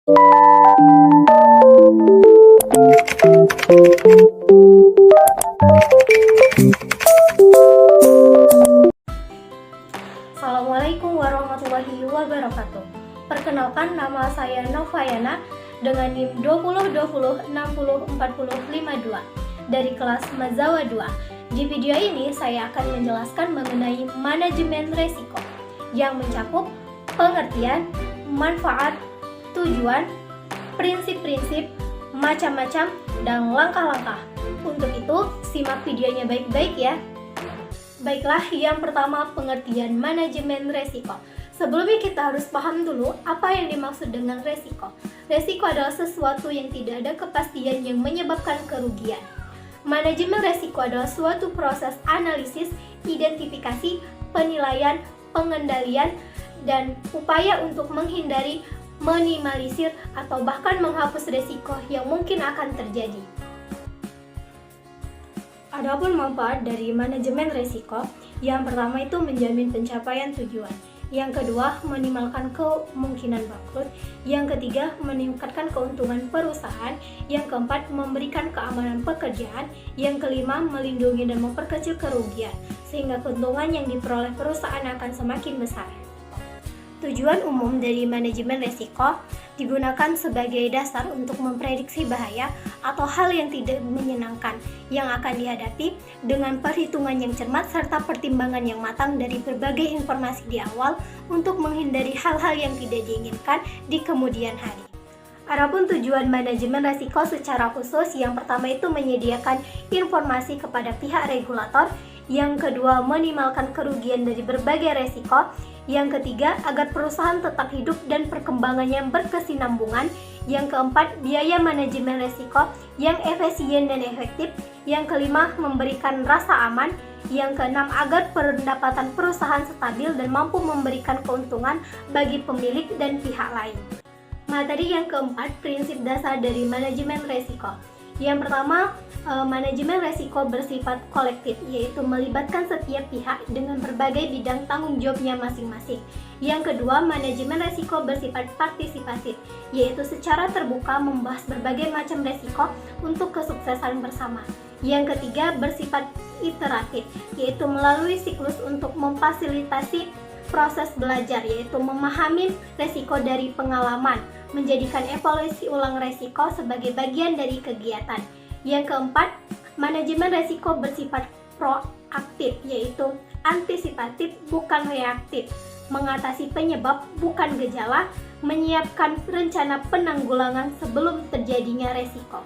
Assalamualaikum warahmatullahi wabarakatuh. Perkenalkan, nama saya Novayana dengan NIM 2020604052 dari kelas Mazawa 2. Di video ini saya akan menjelaskan mengenai manajemen resiko yang mencakup pengertian, manfaat, tujuan, prinsip-prinsip, macam-macam, dan langkah-langkah. Untuk itu, simak videonya baik-baik ya. Baiklah, yang pertama pengertian manajemen resiko. Sebelumnya kita harus paham dulu apa yang dimaksud dengan resiko. Resiko adalah sesuatu yang tidak ada kepastian yang menyebabkan kerugian. Manajemen resiko adalah suatu proses analisis, identifikasi, penilaian, pengendalian, dan upaya untuk menghindari, minimalisir, atau bahkan menghapus resiko yang mungkin akan terjadi. Adapun manfaat dari manajemen resiko, yang pertama itu menjamin pencapaian tujuan. Yang kedua, meminimalkan kemungkinan bangkrut. Yang ketiga, meningkatkan keuntungan perusahaan. Yang keempat, memberikan keamanan pekerjaan. Yang kelima, melindungi dan memperkecil kerugian, sehingga keuntungan yang diperoleh perusahaan akan semakin besar. Tujuan umum dari manajemen resiko digunakan sebagai dasar untuk memprediksi bahaya atau hal yang tidak menyenangkan yang akan dihadapi dengan perhitungan yang cermat serta pertimbangan yang matang dari berbagai informasi di awal untuk menghindari hal-hal yang tidak diinginkan di kemudian hari. Adapun tujuan manajemen resiko secara khusus, yang pertama itu menyediakan informasi kepada pihak regulator, yang kedua meminimalkan kerugian dari berbagai resiko, yang ketiga agar perusahaan tetap hidup dan perkembangannya berkesinambungan, yang keempat biaya manajemen resiko yang efisien dan efektif, yang kelima memberikan rasa aman, yang keenam agar pendapatan perusahaan stabil dan mampu memberikan keuntungan bagi pemilik dan pihak lain. Materi yang keempat, prinsip dasar dari manajemen resiko. Yang pertama, manajemen resiko bersifat kolektif, yaitu melibatkan setiap pihak dengan berbagai bidang tanggung jawabnya masing-masing. Yang kedua, manajemen resiko bersifat partisipatif, yaitu secara terbuka membahas berbagai macam resiko untuk kesuksesan bersama. Yang ketiga, bersifat iteratif, yaitu melalui siklus untuk memfasilitasi proses belajar, yaitu memahami resiko dari pengalaman, menjadikan evaluasi ulang resiko sebagai bagian dari kegiatan. Yang keempat, manajemen resiko bersifat proaktif, yaitu antisipatif bukan reaktif, mengatasi penyebab bukan gejala, menyiapkan rencana penanggulangan sebelum terjadinya resiko.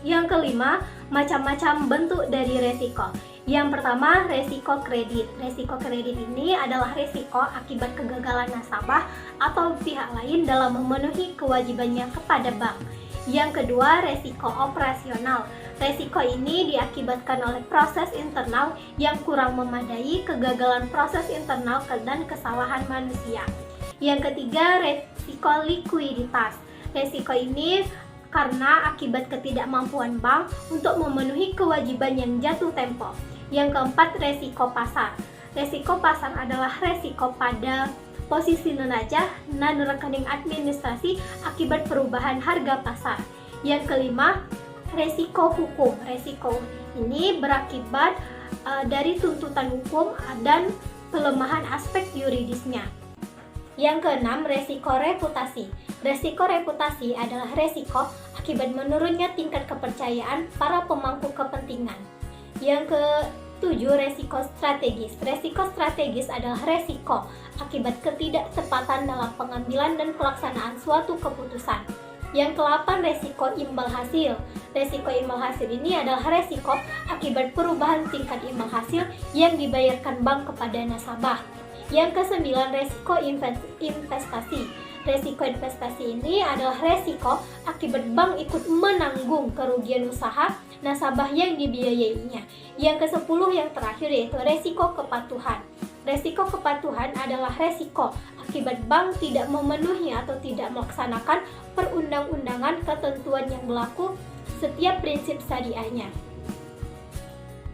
Yang kelima, macam-macam bentuk dari resiko. Yang pertama, resiko kredit. Resiko kredit ini adalah resiko akibat kegagalan nasabah atau pihak lain dalam memenuhi kewajibannya kepada bank. Yang kedua, resiko operasional. Resiko ini diakibatkan oleh proses internal yang kurang memadai, kegagalan proses internal, dan kesalahan manusia. Yang ketiga, resiko likuiditas. Resiko ini karena akibat ketidakmampuan bank untuk memenuhi kewajiban yang jatuh tempo. Yang keempat, resiko pasar. Resiko pasar adalah resiko pada posisi neraca dan rekening administrasi akibat perubahan harga pasar. Yang kelima, resiko hukum. Resiko ini berakibat dari tuntutan hukum dan pelemahan aspek yuridisnya. Yang keenam, resiko reputasi. Resiko reputasi adalah resiko akibat menurunnya tingkat kepercayaan para pemangku kepentingan. Yang ketujuh, resiko strategis. Resiko strategis adalah resiko akibat ketidaktepatan dalam pengambilan dan pelaksanaan suatu keputusan. Yang kedelapan, resiko imbal hasil. Resiko imbal hasil ini adalah resiko akibat perubahan tingkat imbal hasil yang dibayarkan bank kepada nasabah. Yang kesembilan, resiko investasi. Resiko investasi ini adalah resiko akibat bank ikut menanggung kerugian usaha nasabah yang dibiayainya. Yang ke-10 yang terakhir yaitu resiko kepatuhan. Resiko kepatuhan adalah resiko akibat bank tidak memenuhi atau tidak melaksanakan perundang-undangan ketentuan yang berlaku setiap prinsip syariahnya.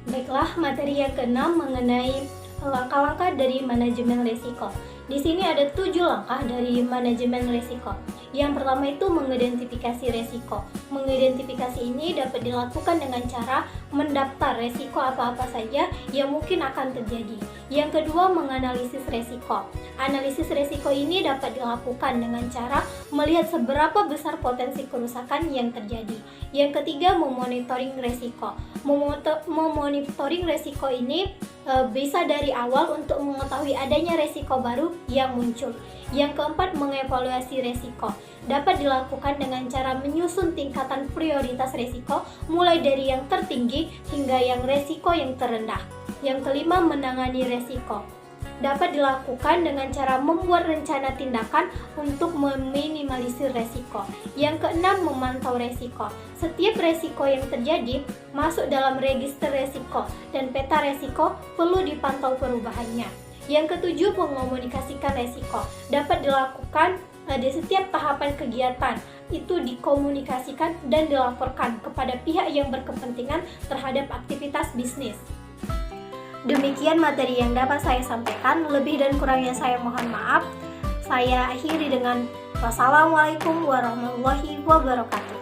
Baiklah, materi yang ke-6 mengenai langkah-langkah dari manajemen resiko. Di sini ada 7 langkah dari manajemen risiko. Yang pertama itu mengidentifikasi risiko. Mengidentifikasi ini dapat dilakukan dengan cara mendaftar risiko apa-apa saja yang mungkin akan terjadi. Yang kedua, menganalisis risiko. Analisis risiko ini dapat dilakukan dengan cara melihat seberapa besar potensi kerusakan yang terjadi. Yang ketiga, memonitoring risiko. Memonitoring risiko ini bisa dari awal untuk mengetahui adanya risiko baru yang muncul. Yang keempat, mengevaluasi risiko. Dapat dilakukan dengan cara menyusun tingkatan prioritas risiko mulai dari yang tertinggi hingga yang risiko yang terendah. Yang kelima, menangani risiko. Dapat dilakukan dengan cara membuat rencana tindakan untuk meminimalisir resiko. Yang keenam, memantau resiko. Setiap resiko yang terjadi masuk dalam register resiko dan peta resiko perlu dipantau perubahannya. Yang ketujuh, mengomunikasikan resiko. Dapat dilakukan di setiap tahapan kegiatan itu dikomunikasikan dan dilaporkan kepada pihak yang berkepentingan terhadap aktivitas bisnis. Demikian materi yang dapat saya sampaikan, lebih dan kurangnya saya mohon maaf. Saya akhiri dengan wassalamualaikum warahmatullahi wabarakatuh.